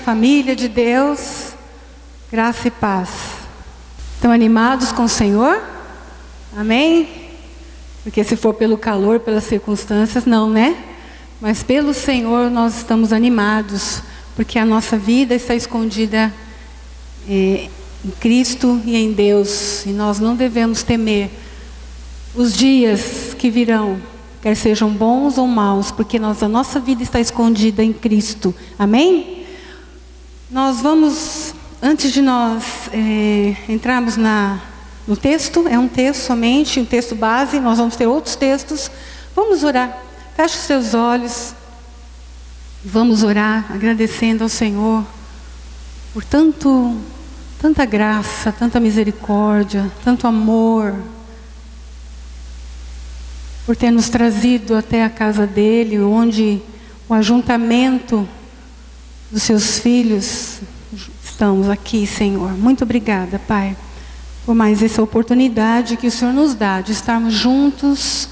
família de Deus, graça e paz. Estão animados com o Senhor? Amém? Porque se for pelo calor, pelas circunstâncias, não, né? Mas pelo Senhor nós estamos animados, porque a nossa vida está escondida em Cristo e em Deus, e nós não devemos temer os dias que virão, quer sejam bons ou maus, porque a nossa vida está escondida em Cristo. Amém? Nós vamos, antes de nós entrarmos no texto, é um texto somente, um texto base, nós vamos ter outros textos. Vamos orar. Feche os seus olhos. Vamos orar, agradecendo ao Senhor por tanta graça, tanta misericórdia, tanto amor, por ter nos trazido até a casa dele, onde o ajuntamento dos seus filhos estamos aqui, Senhor. Muito obrigada, Pai, por mais essa oportunidade que o Senhor nos dá de estarmos juntos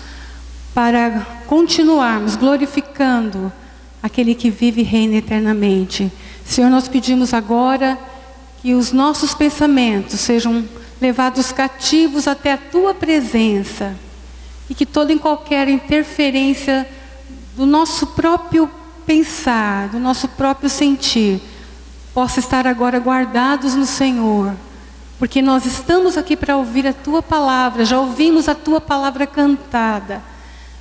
para continuarmos glorificando aquele que vive e reina eternamente. Senhor, nós pedimos agora que os nossos pensamentos sejam levados cativos até a Tua presença, e que toda e qualquer interferência do nosso próprio pensar, do nosso próprio sentir, possa estar agora guardados no Senhor, porque nós estamos aqui para ouvir a Tua palavra, já ouvimos a Tua palavra cantada,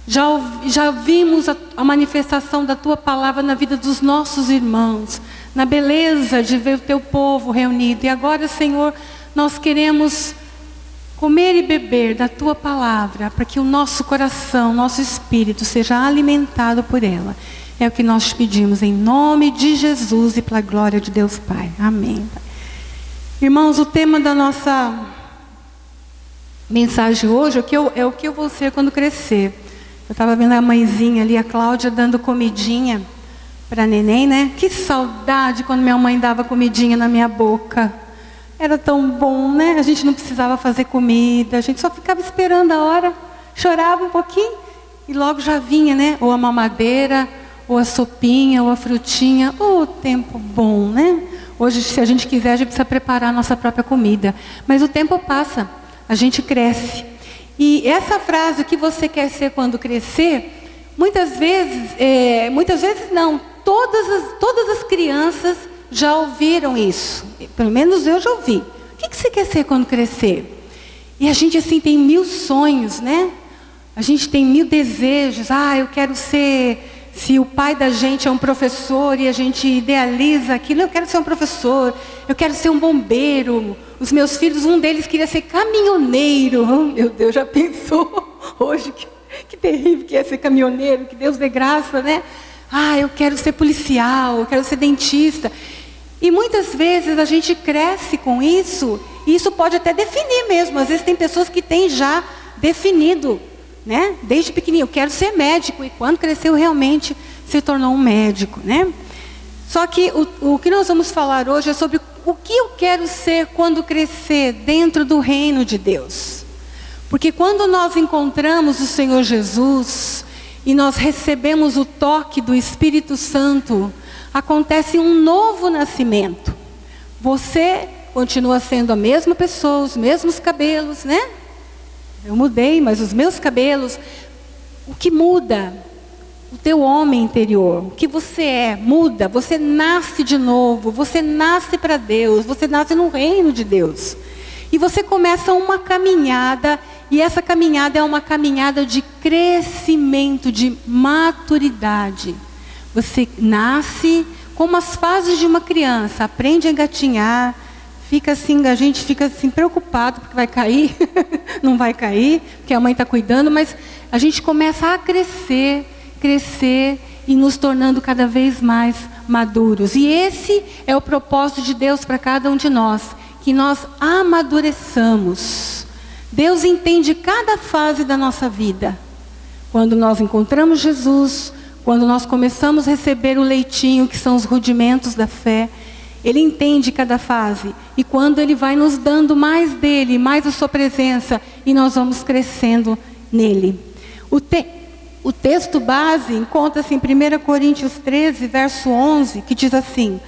já vimos a manifestação da Tua palavra na vida dos nossos irmãos, na beleza de ver o Teu povo reunido, e agora, Senhor, nós queremos comer e beber da Tua palavra, para que o nosso coração, nosso espírito seja alimentado por ela. É o que nós te pedimos em nome de Jesus e pela glória de Deus Pai. Amém. Irmãos, o tema da nossa mensagem hoje é o que eu vou ser quando crescer. Eu estava vendo a mãezinha ali, a Cláudia, dando comidinha para neném, né? Que saudade quando minha mãe dava comidinha na minha boca. Era tão bom, né? A gente não precisava fazer comida, a gente só ficava esperando a hora, chorava um pouquinho e logo já vinha, né? Ou a mamadeira, ou a sopinha, ou a frutinha. Oh, tempo bom, né? Hoje, se a gente quiser, a gente precisa preparar a nossa própria comida. Mas o tempo passa, a gente cresce. E essa frase, o que você quer ser quando crescer, muitas vezes não, todas as crianças já ouviram isso, pelo menos eu já ouvi. O que você quer ser quando crescer? E a gente assim tem 1000 sonhos, né? A gente tem 1000 desejos. Eu quero ser, se o pai da gente é um professor e a gente idealiza aquilo, eu quero ser um professor, eu quero ser um bombeiro. Os meus filhos, um deles queria ser caminhoneiro. Oh, meu Deus, já pensou hoje que terrível que é ser caminhoneiro, que Deus dê graça, né? Eu quero ser policial, eu quero ser dentista. E muitas vezes a gente cresce com isso, e isso pode até definir mesmo. Às vezes tem pessoas que têm já definido, né? Desde pequenininho, eu quero ser médico, e quando cresceu realmente se tornou um médico, né? Só que o que nós vamos falar hoje é sobre o que eu quero ser quando crescer dentro do reino de Deus. Porque quando nós encontramos o Senhor Jesus e nós recebemos o toque do Espírito Santo, acontece um novo nascimento. Você continua sendo a mesma pessoa, os mesmos cabelos, né? Eu mudei, mas os meus cabelos, o que muda? O teu homem interior, o que você é, muda. Você nasce de novo, você nasce para Deus, você nasce no reino de Deus. E você começa uma caminhada, e essa caminhada é uma caminhada de crescimento, de maturidade. Você nasce como as fases de uma criança, aprende a engatinhar, a gente fica assim preocupado porque vai cair, não vai cair, porque a mãe está cuidando, mas a gente começa a crescer e nos tornando cada vez mais maduros. E esse é o propósito de Deus para cada um de nós, que nós amadureçamos. Deus entende cada fase da nossa vida. Quando nós encontramos Jesus, quando nós começamos a receber o leitinho, que são os rudimentos da fé, Ele entende cada fase. E quando Ele vai nos dando mais dEle, mais a sua presença, e nós vamos crescendo nele. O texto base encontra-se em 1 Coríntios 13, verso 11, que diz assim: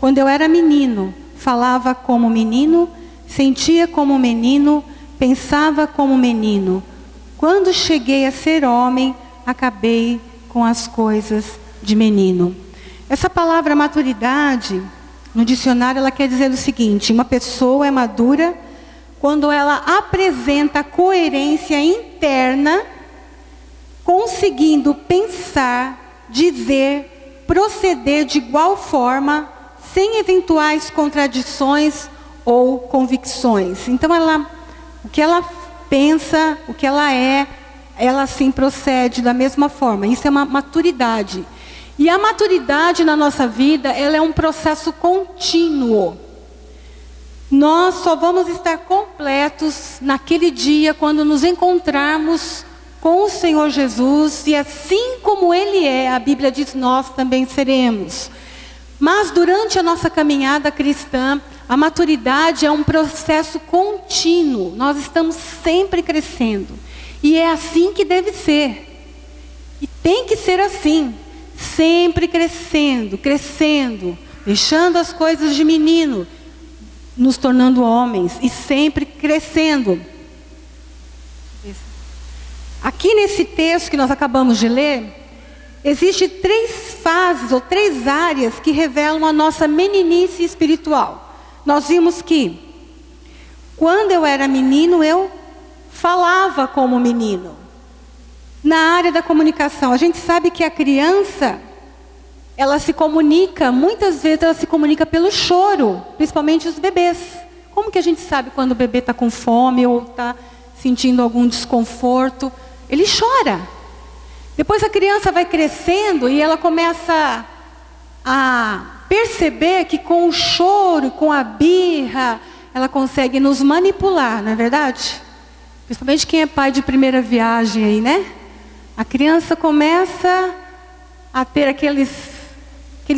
Quando eu era menino, falava como menino, sentia como menino, pensava como menino. Quando cheguei a ser homem, acabei com as coisas de menino. Essa palavra maturidade, no dicionário, ela quer dizer o seguinte: uma pessoa é madura quando ela apresenta coerência interna, conseguindo pensar, dizer, proceder de igual forma, sem eventuais contradições ou convicções. Então, o que ela pensa, o que ela é, ela sim procede da mesma forma. Isso é uma maturidade. E a maturidade na nossa vida, ela é um processo contínuo. Nós só vamos estar completos naquele dia quando nos encontrarmos com o Senhor Jesus, e assim como Ele é, a Bíblia diz, nós também seremos. Mas durante a nossa caminhada cristã, a maturidade é um processo contínuo. Nós estamos sempre crescendo. E é assim que deve ser. E tem que ser assim. Sempre crescendo, crescendo, deixando as coisas de menino, nos tornando homens e sempre crescendo. Aqui nesse texto que nós acabamos de ler, existem 3 fases ou 3 áreas que revelam a nossa meninice espiritual. Nós vimos que quando eu era menino, eu falava como menino. Na área da comunicação, a gente sabe que a criança, ela se comunica, muitas vezes ela se comunica pelo choro, principalmente os bebês. Como que a gente sabe quando o bebê está com fome ou está sentindo algum desconforto? Ele chora. Depois a criança vai crescendo e ela começa a perceber que com o choro, com a birra, ela consegue nos manipular, não é verdade? Principalmente quem é pai de primeira viagem aí, né? A criança começa a ter aqueles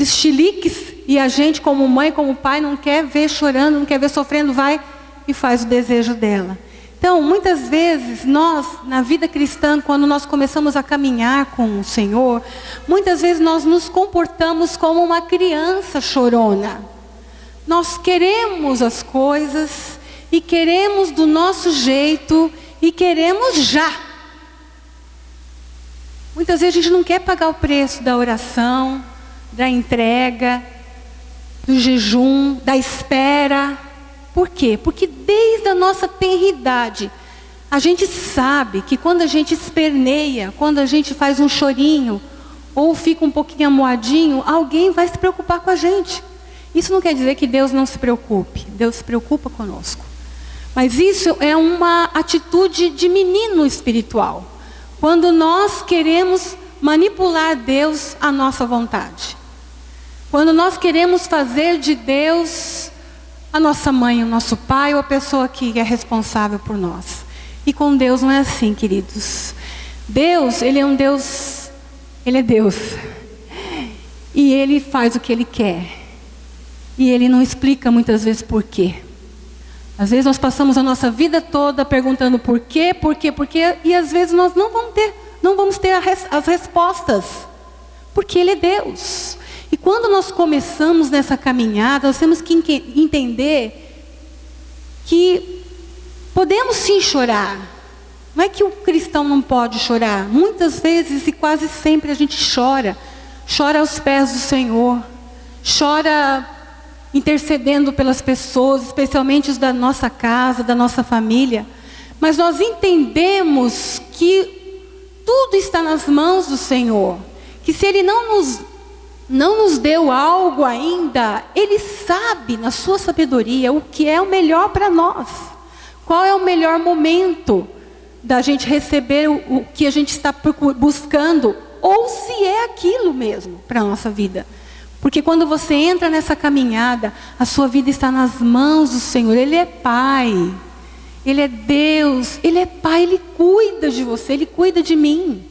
chiliques, e a gente, como mãe, como pai, não quer ver chorando, não quer ver sofrendo, vai e faz o desejo dela. Então, muitas vezes, nós, na vida cristã, quando nós começamos a caminhar com o Senhor, muitas vezes nós nos comportamos como uma criança chorona. Nós queremos as coisas, e queremos do nosso jeito, e queremos já. Muitas vezes a gente não quer pagar o preço da oração, da entrega, do jejum, da espera. Por quê? Porque desde a nossa tenridade, a gente sabe que quando a gente esperneia, quando a gente faz um chorinho, ou fica um pouquinho amuadinho, alguém vai se preocupar com a gente. Isso não quer dizer que Deus não se preocupe. Deus se preocupa conosco. Mas isso é uma atitude de menino espiritual. Quando nós queremos manipular Deus à nossa vontade. Quando nós queremos fazer de Deus a nossa mãe, o nosso pai, ou a pessoa que é responsável por nós. E com Deus não é assim, queridos. Deus, Ele é um Deus, Ele é Deus. E Ele faz o que Ele quer. E Ele não explica muitas vezes por quê. Às vezes nós passamos a nossa vida toda perguntando por quê, e às vezes nós não vamos ter as respostas. Porque Ele é Deus. E quando nós começamos nessa caminhada, nós temos que entender que podemos sim chorar. Não é que o cristão não pode chorar. Muitas vezes e quase sempre a gente chora. Chora aos pés do Senhor. Chora intercedendo pelas pessoas, especialmente os da nossa casa, da nossa família. Mas nós entendemos que tudo está nas mãos do Senhor. Que se Ele não nos deu algo ainda, Ele sabe, na sua sabedoria, o que é o melhor para nós. Qual é o melhor momento da gente receber o que a gente está buscando, ou se é aquilo mesmo para a nossa vida. Porque quando você entra nessa caminhada, a sua vida está nas mãos do Senhor. Ele é Pai, Ele é Deus, Ele é Pai, Ele cuida de você, Ele cuida de mim.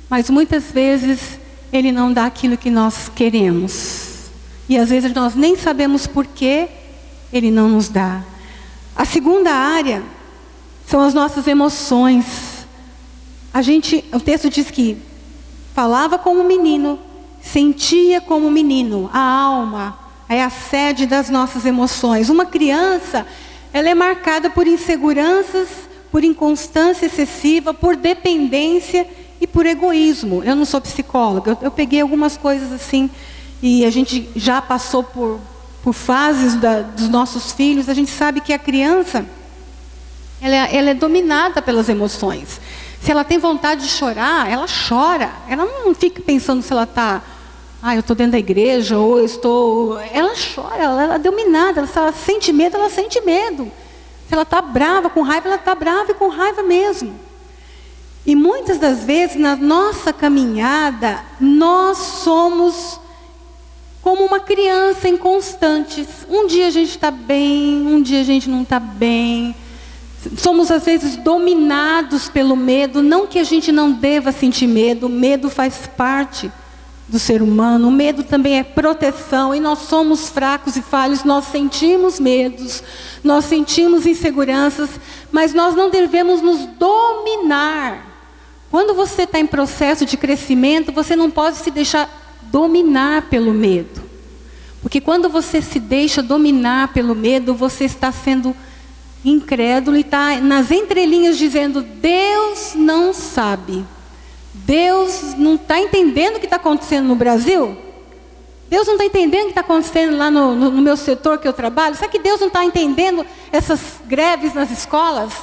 Mas muitas vezes Ele não dá aquilo que nós queremos. E às vezes nós nem sabemos por que Ele não nos dá. A segunda área são as nossas emoções. O texto diz que falava como menino, sentia como menino. A alma, é a sede das nossas emoções. Uma criança, ela é marcada por inseguranças, por inconstância excessiva, por dependência e por egoísmo. Eu não sou psicóloga, eu peguei algumas coisas assim, e a gente já passou por fases dos nossos filhos. A gente sabe que a criança, ela é dominada pelas emoções. Se ela tem vontade de chorar, ela chora. Ela não fica pensando se ela está... eu estou dentro da igreja, ou eu estou... Ela chora, ela é dominada. Se ela sente medo, ela sente medo. Se ela está brava, com raiva, ela está brava e com raiva mesmo. E muitas das vezes, na nossa caminhada, nós somos como uma criança inconstantes. Um dia a gente está bem, um dia a gente não está bem. Somos às vezes dominados pelo medo. Não que a gente não deva sentir medo. O medo faz parte do ser humano. O medo também é proteção. E nós somos fracos e falhos. Nós sentimos medos. Nós sentimos inseguranças. Mas nós não devemos nos dominar. Quando você está em processo de crescimento, você não pode se deixar dominar pelo medo. Porque quando você se deixa dominar pelo medo, você está sendo incrédulo e está nas entrelinhas dizendo: Deus não sabe. Deus não está entendendo o que está acontecendo no Brasil? Deus não está entendendo o que está acontecendo lá no meu setor que eu trabalho? Será que Deus não está entendendo essas greves nas escolas?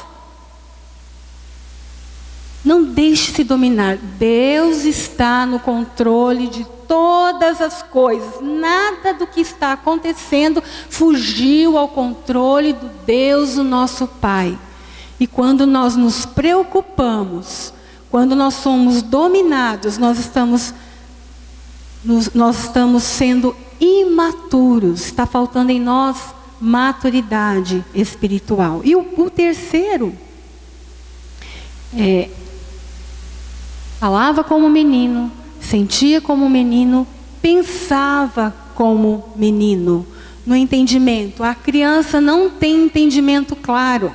Não deixe se dominar. Deus está no controle de todas as coisas. Nada do que está acontecendo fugiu ao controle do Deus, o nosso Pai. E quando nós nos preocupamos, quando nós somos dominados, nós estamos sendo imaturos. Está faltando em nós maturidade espiritual. E o terceiro falava como menino, sentia como menino, pensava como menino. No entendimento, a criança não tem entendimento claro.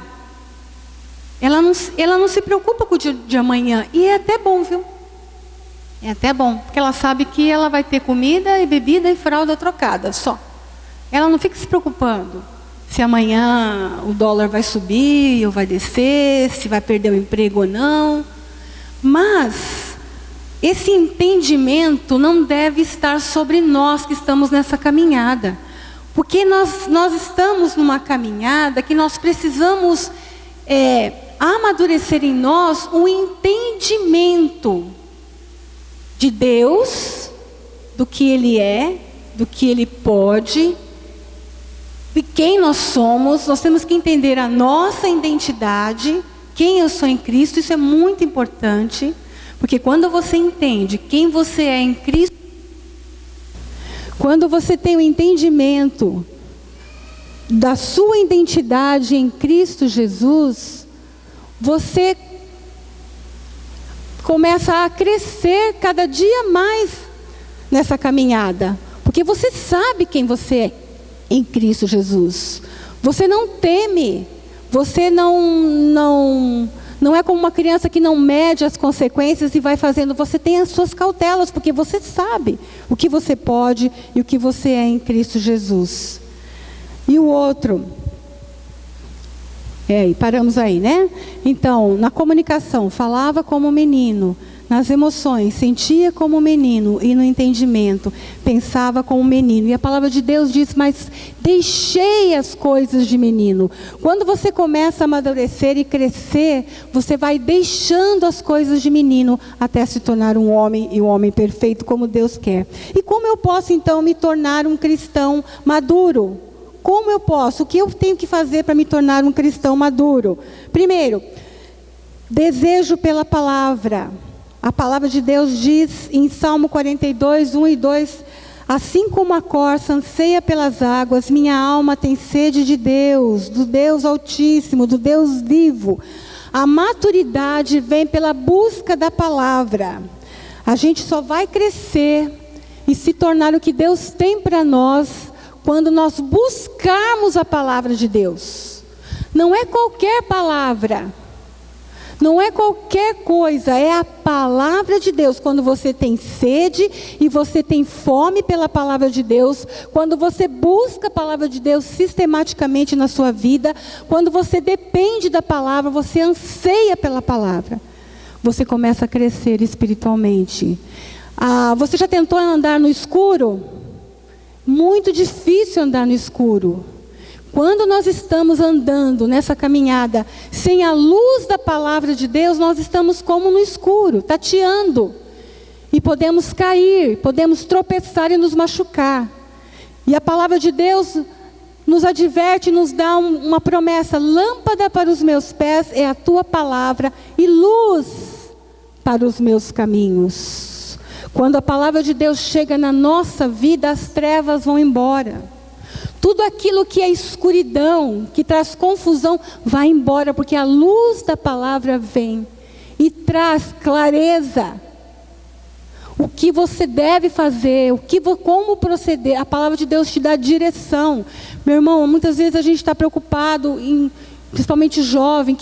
Ela não se preocupa com o dia de amanhã. E é até bom, viu? É até bom, porque ela sabe que ela vai ter comida e bebida e fralda trocada, só. Ela não fica se preocupando se amanhã o dólar vai subir ou vai descer, se vai perder o emprego ou não. Mas esse entendimento não deve estar sobre nós que estamos nessa caminhada. Porque nós estamos numa caminhada que nós precisamos amadurecer em nós um entendimento de Deus, do que Ele é, do que Ele pode, de quem nós somos. Nós temos que entender a nossa identidade, quem eu sou em Cristo. Isso é muito importante, porque quando você entende quem você é em Cristo, quando você tem o entendimento da sua identidade em Cristo Jesus, você começa a crescer cada dia mais nessa caminhada, porque você sabe quem você é em Cristo Jesus. Você não teme, você não é como uma criança que não mede as consequências e vai fazendo. Você tem as suas cautelas, porque você sabe o que você pode e o que você é em Cristo Jesus. E o outro, e paramos aí, né? Então, na comunicação, falava como menino. Nas emoções, sentia como menino. E no entendimento, pensava como menino. E a palavra de Deus diz: mas deixei as coisas de menino. Quando você começa a amadurecer e crescer, você vai deixando as coisas de menino até se tornar um homem, e um homem perfeito como Deus quer. E como eu posso então me tornar um cristão maduro? Como eu posso? O que eu tenho que fazer para me tornar um cristão maduro? Primeiro, desejo pela palavra. A palavra de Deus diz em Salmo 42, 1 e 2: assim como a corça anseia pelas águas, minha alma tem sede de Deus, do Deus Altíssimo, do Deus vivo. A maturidade vem pela busca da palavra. A gente só vai crescer e se tornar o que Deus tem para nós quando nós buscarmos a palavra de Deus. Não é qualquer palavra. Não é qualquer coisa, é a palavra de Deus. Quando você tem sede e você tem fome pela palavra de Deus, quando você busca a palavra de Deus sistematicamente na sua vida, quando você depende da palavra, você anseia pela palavra, você começa a crescer espiritualmente. Você já tentou andar no escuro? Muito difícil andar no escuro. Quando nós estamos andando nessa caminhada sem a luz da palavra de Deus, nós estamos como no escuro, tateando. E podemos cair, podemos tropeçar e nos machucar. E a palavra de Deus nos adverte, nos dá uma promessa: lâmpada para os meus pés é a tua palavra e luz para os meus caminhos. Quando a palavra de Deus chega na nossa vida, as trevas vão embora. Tudo aquilo que é escuridão, que traz confusão, vai embora, porque a luz da palavra vem e traz clareza. O que você deve fazer, como proceder. A palavra de Deus te dá direção. Meu irmão, muitas vezes a gente está preocupado, principalmente jovem,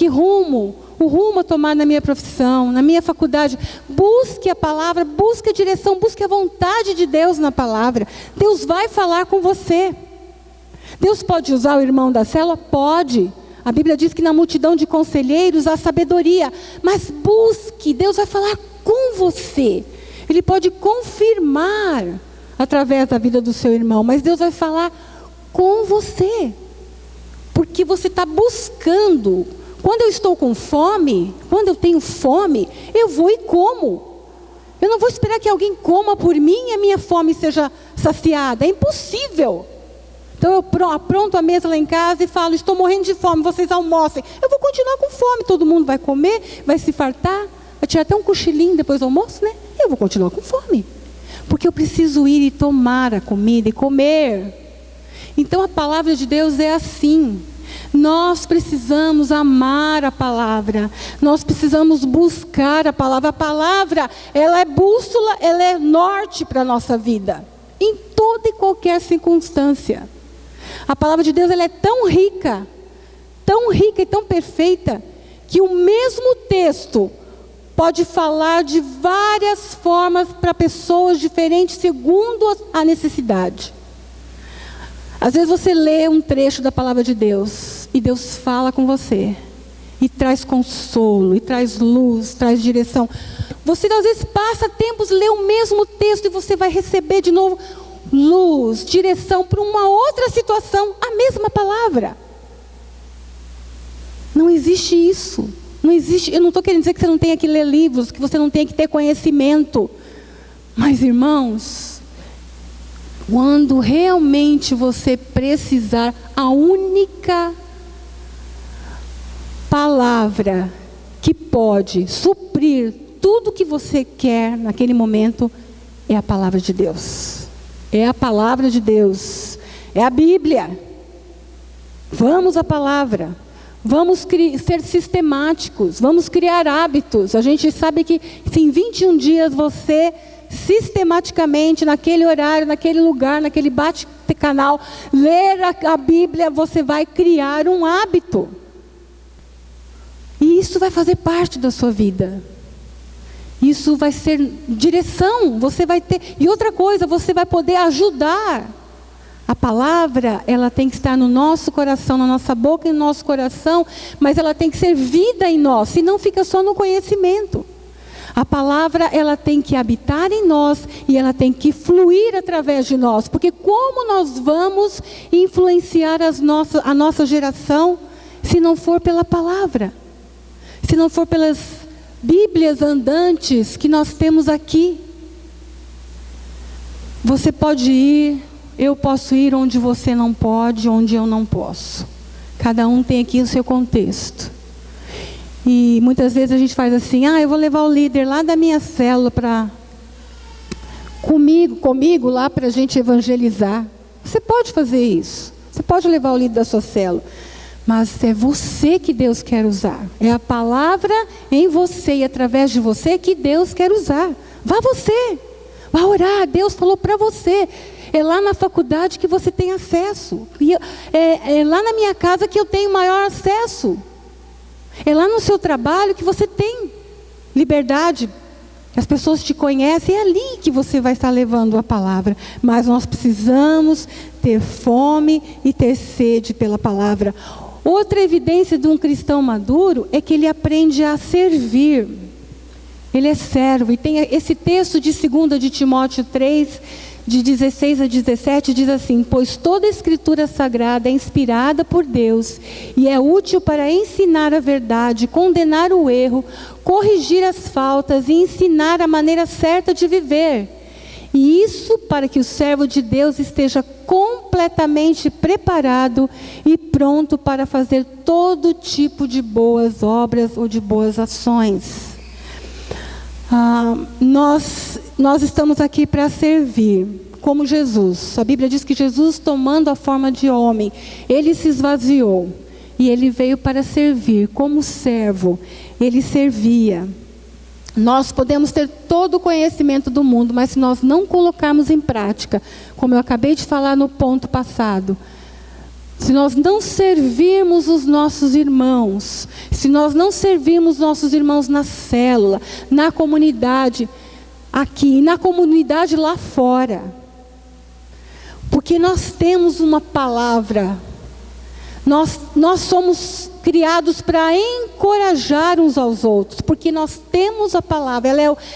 o rumo a tomar na minha profissão, na minha faculdade. Busque a palavra, busque a direção, busque a vontade de Deus na palavra. Deus vai falar com você. Deus pode usar o irmão da célula? Pode. A Bíblia diz que na multidão de conselheiros há sabedoria. Mas busque, Deus vai falar com você. Ele pode confirmar através da vida do seu irmão, mas Deus vai falar com você. Porque você está buscando. Quando eu estou com fome, quando eu tenho fome, eu vou e como. Eu não vou esperar que alguém coma por mim e a minha fome seja saciada. É impossível. Então eu apronto a mesa lá em casa e falo: estou morrendo de fome, vocês almocem. Eu vou continuar com fome, todo mundo vai comer, vai se fartar, vai tirar até um cochilinho depois do almoço, né? Eu vou continuar com fome. Porque eu preciso ir e tomar a comida e comer. Então a palavra de Deus é assim. Nós precisamos amar a palavra. Nós precisamos buscar a palavra. A palavra, ela é bússola, ela é norte para a nossa vida. Em toda e qualquer circunstância. A palavra de Deus, ela é tão rica e tão perfeita, que o mesmo texto pode falar de várias formas para pessoas diferentes, segundo a necessidade. Às vezes você lê um trecho da palavra de Deus, e Deus fala com você, e traz consolo, e traz luz, traz direção. Você às vezes passa tempos, lê o mesmo texto, e você vai receber de novo luz, direção para uma outra situação, a mesma palavra. Não existe isso. Não existe. Eu não estou querendo dizer que você não tenha que ler livros, que você não tenha que ter conhecimento. Mas, irmãos, quando realmente você precisar, a única palavra que pode suprir tudo que você quer naquele momento é a palavra de Deus. É a palavra de Deus. É a Bíblia. Vamos à palavra. Vamos ser sistemáticos. Vamos criar hábitos. A gente sabe que se em 21 dias você sistematicamente, naquele horário, naquele lugar, naquele bate-canal, ler a Bíblia, você vai criar um hábito. E isso vai fazer parte da sua vida. Isso vai ser direção, você vai ter. E outra coisa, você vai poder ajudar. A palavra, ela tem que estar no nosso coração, na nossa boca e no nosso coração, mas ela tem que ser vida em nós, senão fica só no conhecimento. A palavra, ela tem que habitar em nós e ela tem que fluir através de nós. Porque como nós vamos influenciar a nossa geração se não for pela palavra? Se não for pelas Bíblias andantes que nós temos aqui? Você pode ir, eu posso ir onde você não pode, onde eu não posso. Cada um tem aqui o seu contexto. E muitas vezes a gente faz assim: eu vou levar o líder lá da minha célula comigo lá para a gente evangelizar. Você pode fazer isso. Você pode levar o líder da sua célula. Mas é você que Deus quer usar. É a palavra em você e através de você que Deus quer usar. Vá você. Vá orar. Deus falou para você. É lá na faculdade que você tem acesso. É lá na minha casa que eu tenho maior acesso. É lá no seu trabalho que você tem liberdade, que as pessoas te conhecem, é ali que você vai estar levando a palavra. Mas nós precisamos ter fome e ter sede pela palavra. Outra evidência de um cristão maduro é que ele aprende a servir. Ele é servo. E tem esse texto de 2 de Timóteo 3, de 16 a 17, diz assim: pois toda a escritura sagrada é inspirada por Deus e é útil para ensinar a verdade, condenar o erro, corrigir as faltas e ensinar a maneira certa de viver. E isso para que o servo de Deus esteja completamente preparado e pronto para fazer todo tipo de boas obras ou de boas ações. Nós estamos aqui para servir, como Jesus. A Bíblia diz que Jesus, tomando a forma de homem, ele se esvaziou e ele veio para servir. Como servo, ele servia. Nós podemos ter todo o conhecimento do mundo, mas se nós não colocarmos em prática, como eu acabei de falar no ponto passado, se nós não servirmos os nossos irmãos, se nós não servirmos nossos irmãos na célula, na comunidade aqui, e na comunidade lá fora, porque nós temos uma palavra, nós somos criados para encorajar uns aos outros, porque nós temos a palavra,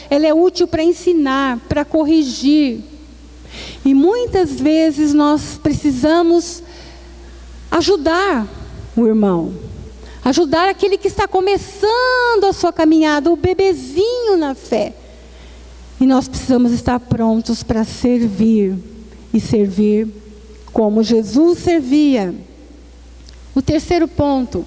ela é útil para ensinar, para corrigir, e muitas vezes nós precisamos ajudar o irmão, ajudar aquele que está começando a sua caminhada, o bebezinho na fé. E nós precisamos estar prontos para servir, e servir como Jesus servia. O terceiro ponto,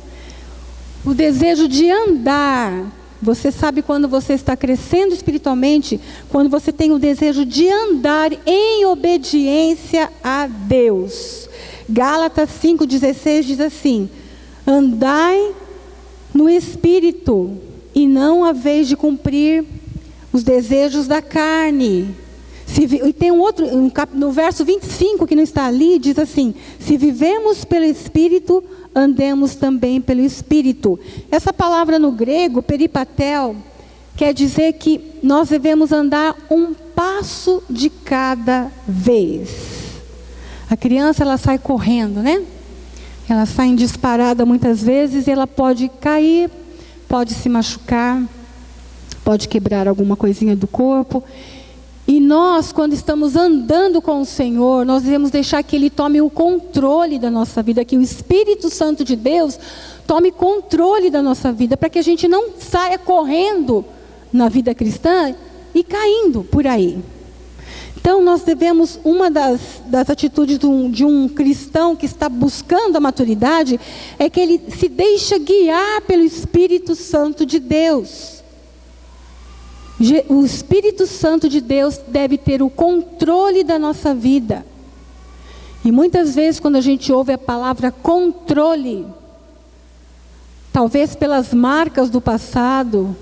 o desejo de andar. Você sabe quando você está crescendo espiritualmente, quando você tem o desejo de andar em obediência a Deus. Gálatas 5,16 diz assim: andai no Espírito, e não haveis de cumprir os desejos da carne. E tem um outro, no verso 25, que não está ali, diz assim: se vivemos pelo Espírito, andemos também pelo Espírito. Essa palavra no grego, peripatel, quer dizer que nós devemos andar um passo de cada vez. A criança, ela sai correndo, né? Ela sai em disparada muitas vezes, e ela pode cair, pode se machucar, pode quebrar alguma coisinha do corpo. E nós, quando estamos andando com o Senhor, nós devemos deixar que Ele tome o controle da nossa vida, que o Espírito Santo de Deus tome controle da nossa vida, para que a gente não saia correndo na vida cristã e caindo por aí. Então nós devemos, uma das atitudes de um cristão que está buscando a maturidade, é que ele se deixa guiar pelo Espírito Santo de Deus. O Espírito Santo de Deus deve ter o controle da nossa vida. E muitas vezes quando a gente ouve a palavra controle, talvez pelas marcas do passado,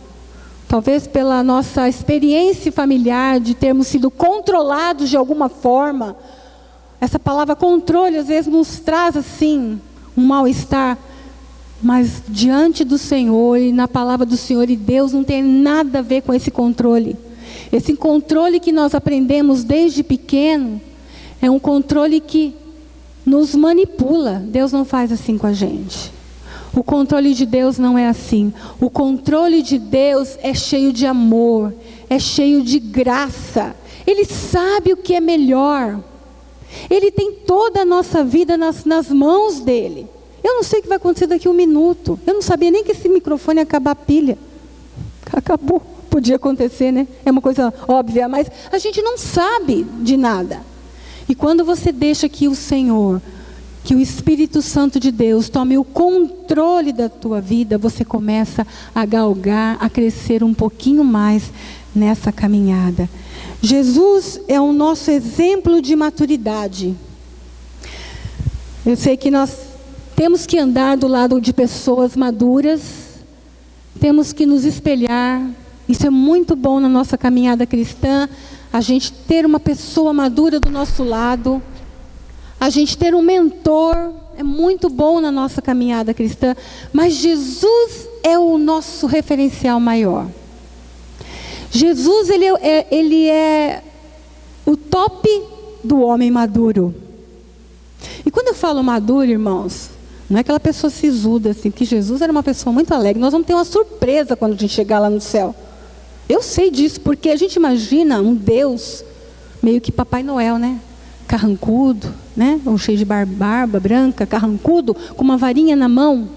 talvez pela nossa experiência familiar de termos sido controlados de alguma forma, essa palavra controle às vezes nos traz assim um mal-estar. Mas diante do Senhor e na palavra do Senhor e Deus não tem nada a ver com esse controle. Esse controle que nós aprendemos desde pequeno é um controle que nos manipula. Deus não faz assim com a gente. O controle de Deus não é assim. O controle de Deus é cheio de amor, é cheio de graça. Ele sabe o que é melhor. Ele tem toda a nossa vida nas mãos dele. Eu não sei o que vai acontecer daqui a 1 minuto. Eu não sabia nem que esse microfone ia acabar a pilha. Acabou. Podia acontecer, né? É uma coisa óbvia, mas a gente não sabe de nada. E quando você deixa que o Senhor, que o Espírito Santo de Deus tome o controle da tua vida, você começa a galgar, a crescer um pouquinho mais nessa caminhada. Jesus é o nosso exemplo de maturidade. Eu sei que nós temos que andar do lado de pessoas maduras, temos que nos espelhar. Isso é muito bom na nossa caminhada cristã, a gente ter uma pessoa madura do nosso lado, a gente ter um mentor, é muito bom na nossa caminhada cristã. Mas Jesus é o nosso referencial maior. Jesus, ele é o top do homem maduro. E quando eu falo maduro, irmãos, não é aquela pessoa sisuda assim, porque Jesus era uma pessoa muito alegre. Nós vamos ter uma surpresa quando a gente chegar lá no céu. Eu sei disso, porque a gente imagina um Deus meio que Papai Noel, né? Carrancudo, né? Ou cheio de barba branca, carrancudo, com uma varinha na mão.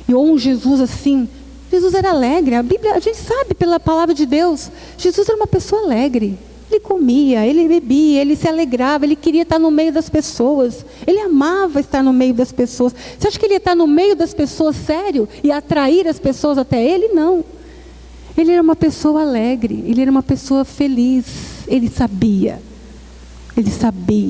E ou um Jesus assim. Jesus era alegre. A Bíblia, a gente sabe pela palavra de Deus, Jesus era uma pessoa alegre. Ele comia, ele bebia, ele se alegrava, ele queria estar no meio das pessoas. Ele amava estar no meio das pessoas. Você acha que ele ia estar no meio das pessoas sério e atrair as pessoas até ele? Não. Ele era uma pessoa alegre, ele era uma pessoa feliz. Ele sabia,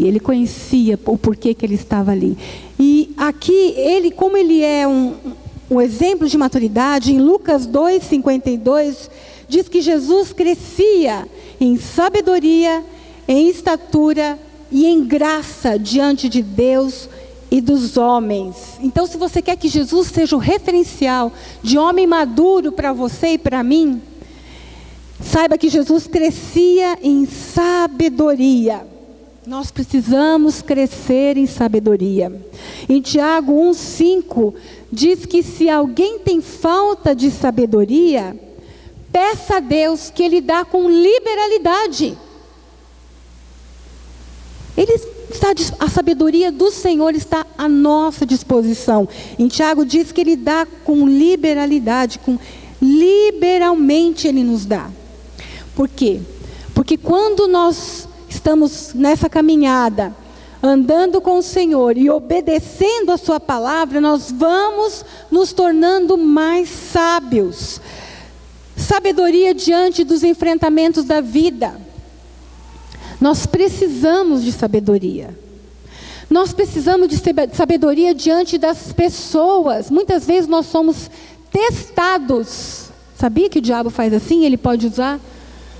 ele conhecia o porquê que ele estava ali. E aqui, ele, como ele é um exemplo de maturidade, em Lucas 2:52, diz que Jesus crescia em sabedoria, em estatura e em graça diante de Deus e dos homens. Então, se você quer que Jesus seja o referencial de homem maduro para você e para mim, saiba que Jesus crescia em sabedoria. Nós precisamos crescer em sabedoria. Em Tiago 1:5 diz que se alguém tem falta de sabedoria, peça a Deus que Ele dá com liberalidade. A sabedoria do Senhor está à nossa disposição. Em Tiago diz que Ele dá com liberalidade, liberalmente Ele nos dá. Por quê? Porque quando nós estamos nessa caminhada, andando com o Senhor e obedecendo a sua palavra, nós vamos nos tornando mais sábios. Sabedoria diante dos enfrentamentos da vida. Nós precisamos de sabedoria. Nós precisamos de sabedoria diante das pessoas. Muitas vezes nós somos testados. Sabia que o diabo faz assim? Ele pode usar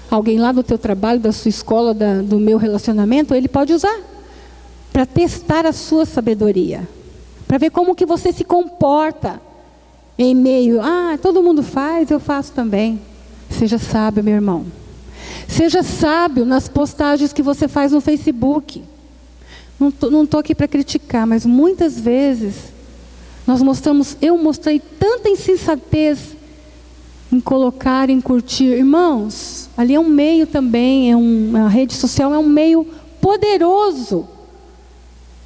alguém lá do teu trabalho, da sua escola, do meu relacionamento. Ele pode usar para testar a sua sabedoria. Para ver como que você se comporta em meio, todo mundo faz, eu faço também. Seja sábio, meu irmão. Seja sábio nas postagens que você faz no Facebook. Não estou aqui para criticar, mas muitas vezes eu mostrei tanta insensatez em colocar, em curtir. Irmãos, ali é um meio também, a rede social é um meio poderoso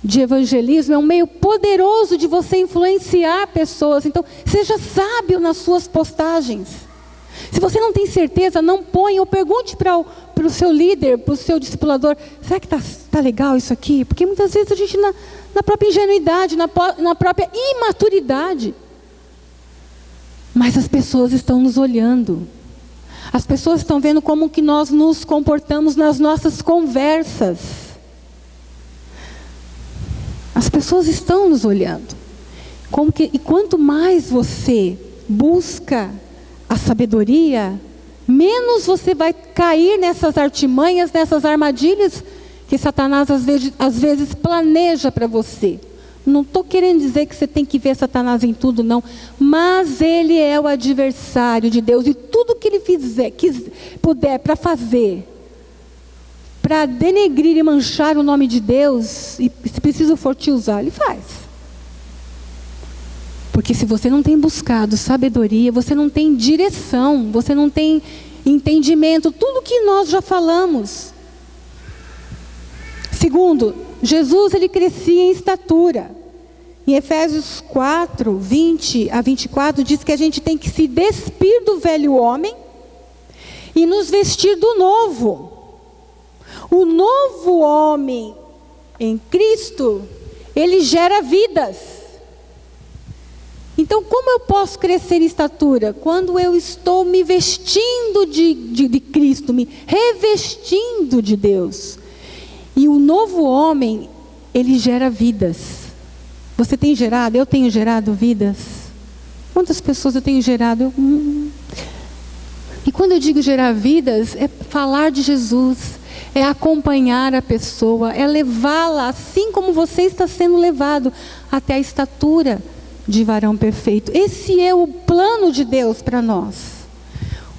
de evangelismo, é um meio poderoso de você influenciar pessoas. Então, seja sábio nas suas postagens. Se você não tem certeza, não ponha, ou pergunte para o seu líder, para o seu discipulador: será que está legal isso aqui? Porque muitas vezes a gente, na própria ingenuidade, na própria imaturidade, mas as pessoas estão nos olhando. As pessoas estão vendo como que nós nos comportamos nas nossas conversas. As pessoas estão nos olhando. E quanto mais você busca a sabedoria, menos você vai cair nessas artimanhas, nessas armadilhas que Satanás às vezes planeja para você. Não estou querendo dizer que você tem que ver Satanás em tudo, não. Mas ele é o adversário de Deus. E tudo que ele puder para fazer, para denegrir e manchar o nome de Deus, e se preciso for te usar, ele faz. Porque se você não tem buscado sabedoria, você não tem direção, você não tem entendimento, tudo que nós já falamos. Segundo, Jesus, ele crescia em estatura. Em Efésios 4, 20 a 24, diz que a gente tem que se despir do velho homem e nos vestir do novo. O novo homem em Cristo, ele gera vidas. Então, como eu posso crescer em estatura? Quando eu estou me vestindo de Cristo, me revestindo de Deus. E o novo homem, ele gera vidas. Você tem gerado? Eu tenho gerado vidas. Quantas pessoas eu tenho gerado? E quando eu digo gerar vidas, é falar de Jesus, é acompanhar a pessoa, é levá-la, assim como você está sendo levado, até a estatura de varão perfeito. Esse é o plano de Deus para nós.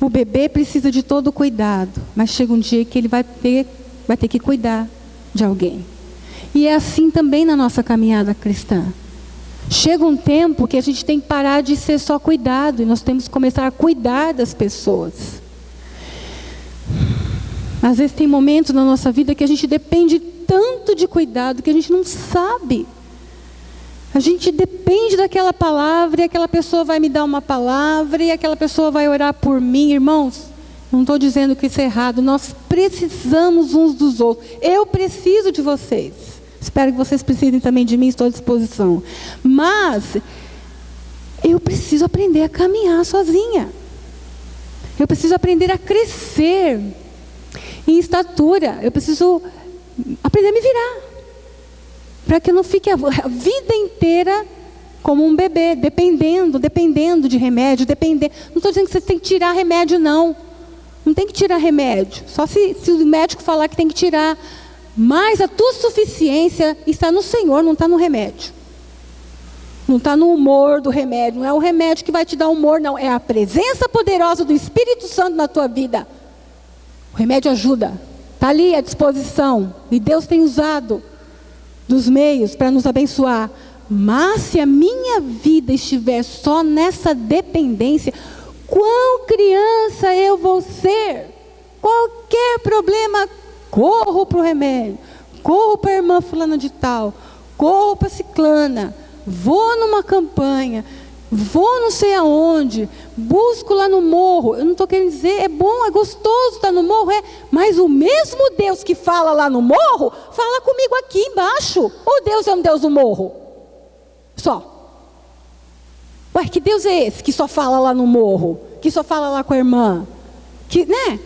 O bebê precisa de todo cuidado, mas chega um dia que ele vai ter que cuidar de alguém. E é assim também na nossa caminhada cristã. Chega um tempo que a gente tem que parar de ser só cuidado, e nós temos que começar a cuidar das pessoas. Às vezes tem momentos na nossa vida que a gente depende tanto de cuidado que a gente não sabe. A gente depende daquela palavra, e aquela pessoa vai me dar uma palavra, e aquela pessoa vai orar por mim. Irmãos, não estou dizendo que isso é errado, nós precisamos uns dos outros. Eu preciso de vocês. Espero que vocês precisem também de mim, estou à disposição. Mas eu preciso aprender a caminhar sozinha. Eu preciso aprender a crescer em estatura. Eu preciso aprender a me virar, para que eu não fique a vida inteira como um bebê, dependendo de remédio, Não estou dizendo que você tem que tirar remédio, não. Não tem que tirar remédio. Só se o médico falar que tem que tirar. Mas a tua suficiência está no Senhor, não está no remédio. Não está no humor do remédio. Não é o remédio que vai te dar humor, não. É a presença poderosa do Espírito Santo na tua vida. O remédio ajuda. Está ali à disposição. E Deus tem usado dos meios para nos abençoar. Mas se a minha vida estiver só nessa dependência, quão criança eu vou ser? Qualquer problema, corro para o remédio, corro para a irmã fulana de tal, corro para a ciclana, vou numa campanha, vou não sei aonde, busco lá no morro. Eu não estou querendo dizer, é bom, é gostoso estar no morro, mas o mesmo Deus que fala lá no morro, fala comigo aqui embaixo. Ou Deus é um Deus do morro? Só. Ué, que Deus é esse que só fala lá no morro? Que só fala lá com a irmã? Que, né?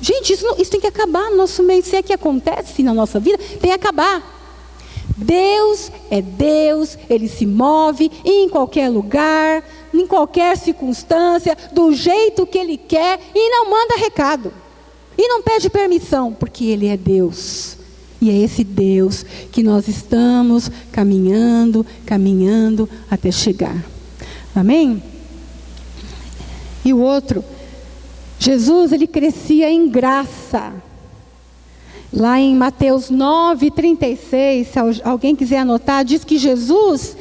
Gente, isso tem que acabar no nosso meio. Se é que acontece na nossa vida, tem que acabar. Deus é Deus, Ele se move em qualquer lugar, em qualquer circunstância, do jeito que Ele quer, e não manda recado. E não pede permissão, porque Ele é Deus. E é esse Deus que nós estamos caminhando até chegar. Amém? E o outro, Jesus, Ele crescia em graça. Lá em Mateus 9:36, se alguém quiser anotar, diz que Jesus,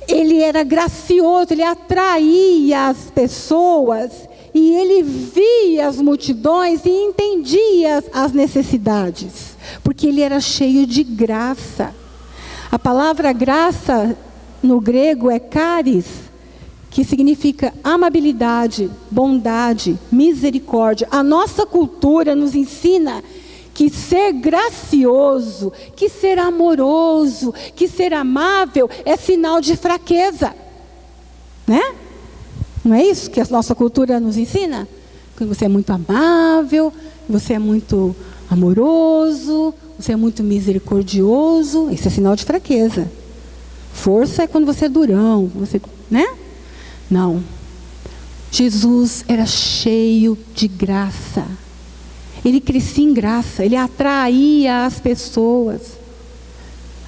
Ele era gracioso, Ele atraía as pessoas, e Ele via as multidões e entendia as necessidades, porque Ele era cheio de graça. A palavra graça no grego é charis, que significa amabilidade, bondade, misericórdia. A nossa cultura nos ensina que ser gracioso, que ser amoroso, que ser amável é sinal de fraqueza, né? Não é isso que a nossa cultura nos ensina? Que você é muito amável, você é muito amoroso, você é muito misericordioso, isso é sinal de fraqueza. Força é quando você é durão, né? Não. Jesus era cheio de graça. Ele crescia em graça, Ele atraía as pessoas.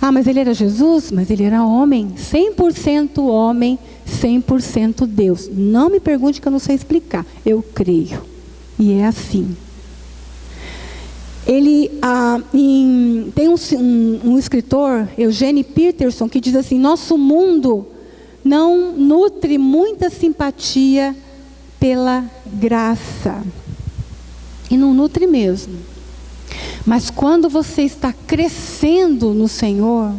Ah, mas Ele era Jesus? Mas Ele era homem, 100% homem, 100% Deus. Não me pergunte que eu não sei explicar, eu creio. E é assim. Ele, tem um escritor, Eugene Peterson, que diz assim: nosso mundo não nutre muita simpatia pela graça. E não nutre mesmo. Mas quando você está crescendo no Senhor,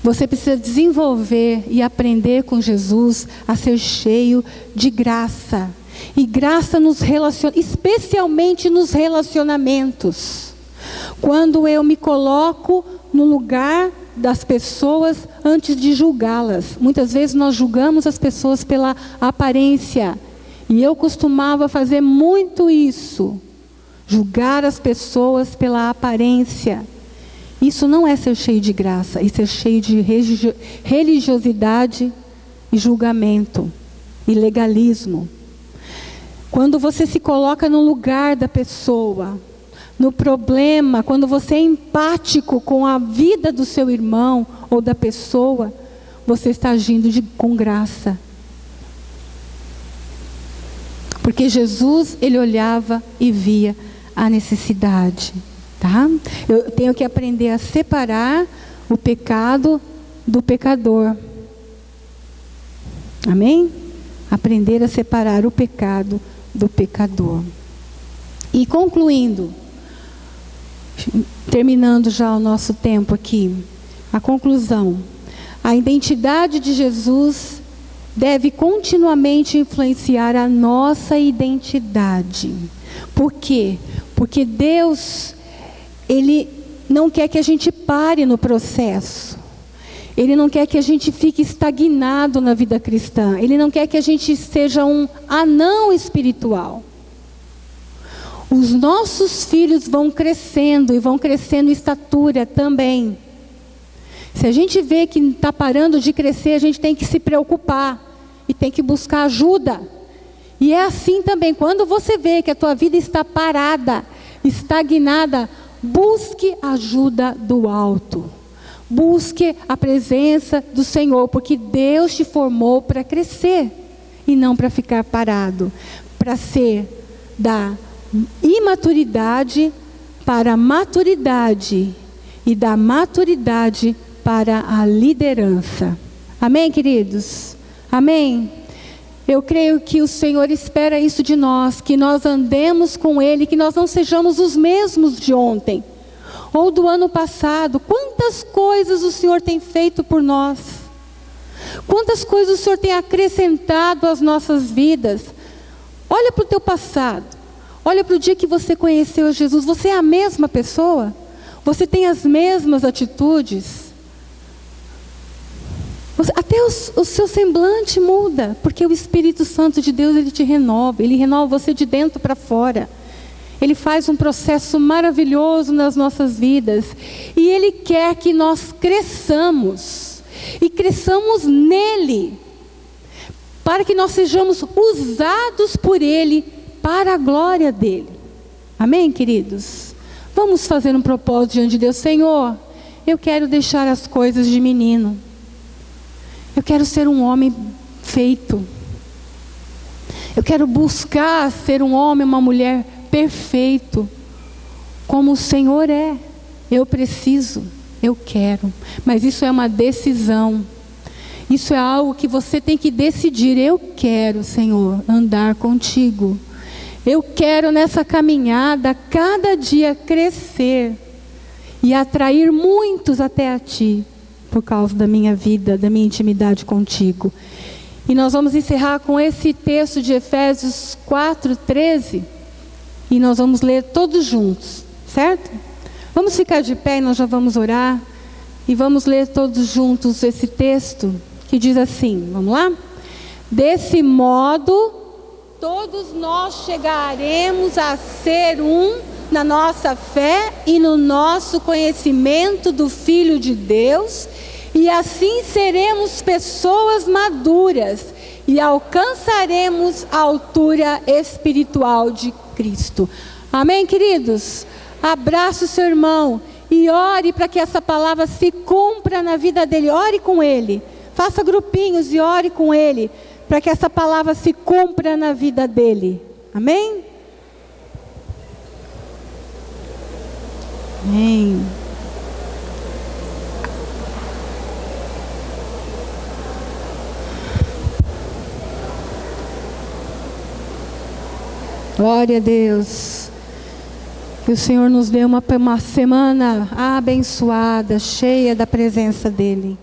você precisa desenvolver e aprender com Jesus a ser cheio de graça. E graça nos especialmente nos relacionamentos. Quando eu me coloco no lugar das pessoas antes de julgá-las. Muitas vezes nós julgamos as pessoas pela aparência. E eu costumava fazer muito isso. Julgar as pessoas pela aparência. Isso não é ser cheio de graça. Isso é cheio de religiosidade e julgamento. E legalismo. Quando você se coloca no lugar da pessoa, no problema, quando você é empático com a vida do seu irmão ou da pessoa, você está agindo com graça. Porque Jesus, ele olhava e via a necessidade, tá? Eu tenho que aprender a separar o pecado do pecador. Amém? Aprender a separar o pecado do pecador. E concluindo, terminando já o nosso tempo aqui, a conclusão: a identidade de Jesus deve continuamente influenciar a nossa identidade. Por quê? Porque Deus, Ele não quer que a gente pare no processo. Ele não quer que a gente fique estagnado na vida cristã. Ele não quer que a gente seja um anão espiritual. Os nossos filhos vão crescendo e vão crescendo em estatura também. Se a gente vê que está parando de crescer, a gente tem que se preocupar e tem que buscar ajuda. E é assim também, quando você vê que a tua vida está parada, estagnada, busque ajuda do alto. Busque a presença do Senhor, porque Deus te formou para crescer e não para ficar parado, para ser da imaturidade para a maturidade e da maturidade para a liderança. Amém, queridos? Amém? Eu creio que o Senhor espera isso de nós, que nós andemos com Ele, que nós não sejamos os mesmos de ontem ou do ano passado. Quantas coisas o Senhor tem feito por nós, quantas coisas o Senhor tem acrescentado às nossas vidas. Olha para o teu passado, olha para o dia que você conheceu Jesus. Você é a mesma pessoa? Você tem as mesmas atitudes? Até o seu semblante muda, porque o Espírito Santo de Deus, Ele te renova, Ele renova você de dentro para fora. Ele faz um processo maravilhoso nas nossas vidas. E Ele quer que nós cresçamos. E cresçamos nele. Para que nós sejamos usados por Ele para a glória dEle. Amém, queridos? Vamos fazer um propósito diante de Deus. Senhor, eu quero deixar as coisas de menino. Eu quero ser um homem feito. Eu quero buscar ser um homem, uma mulher perfeito, como o Senhor é. Eu preciso, eu quero. Mas isso é uma decisão. Isso é algo que você tem que decidir. Eu quero, Senhor, andar contigo. Eu quero nessa caminhada, cada dia crescer e atrair muitos até a Ti, por causa da minha vida, da minha intimidade contigo. E nós vamos encerrar com esse texto de Efésios 4:13. E nós vamos ler todos juntos, certo? Vamos ficar de pé e nós já vamos orar. E vamos ler todos juntos esse texto que diz assim, vamos lá? Desse modo, todos nós chegaremos a ser um na nossa fé e no nosso conhecimento do Filho de Deus. E assim seremos pessoas maduras e alcançaremos a altura espiritual de Cristo. Amém, queridos? Abraça o seu irmão e ore para que essa palavra se cumpra na vida dele. Ore com ele. Faça grupinhos e ore com ele para que essa palavra se cumpra na vida dele. Amém? Amém. Glória a Deus. Que o Senhor nos dê uma semana abençoada, cheia da presença dEle.